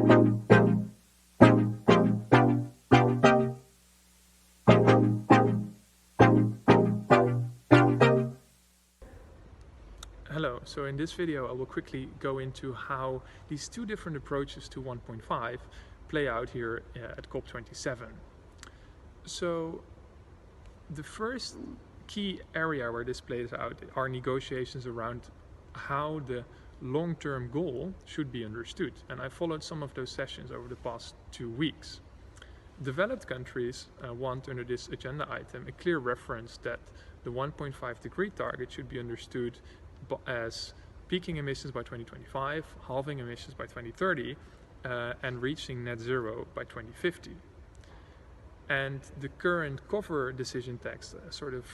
Hello, so in this video I will quickly go into how these two different approaches to 1.5 play out here at COP27. So the first key area where this plays out are negotiations around how the long-term goal should be understood, and I followed some of those sessions over the past 2 weeks. Developed countries want, under this agenda item, a clear reference that the 1.5 degree target should be understood as peaking emissions by 2025, halving emissions by 2030, and reaching net zero by 2050. And the current cover decision text sort of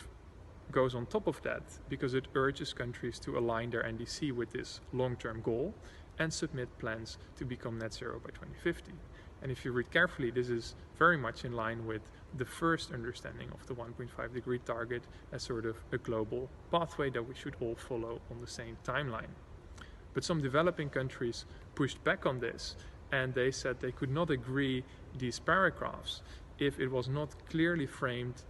goes on top of that because it urges countries to align their NDC with this long-term goal and submit plans to become net zero by 2050. And if you read carefully, this is very much in line with the first understanding of the 1.5 degree target as sort of a global pathway that we should all follow on the same timeline. But some developing countries pushed back on this, and they said they could not agree these paragraphs if it was not clearly framed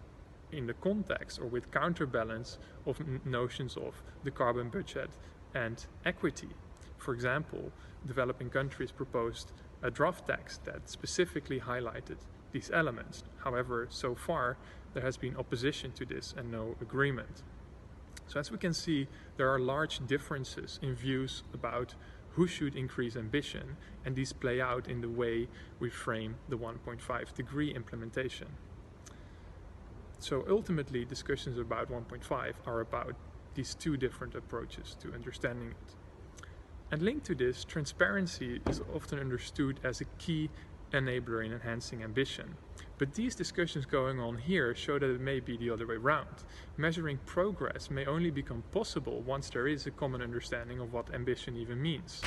in the context or with counterbalance of notions of the carbon budget and equity. For example, developing countries proposed a draft text that specifically highlighted these elements. However, so far there has been opposition to this and no agreement. So as we can see, there are large differences in views about who should increase ambition, and these play out in the way we frame the 1.5 degree implementation. So ultimately, discussions about 1.5 are about these two different approaches to understanding it. And linked to this, transparency is often understood as a key enabler in enhancing ambition. But these discussions going on here show that it may be the other way around. Measuring progress may only become possible once there is a common understanding of what ambition even means.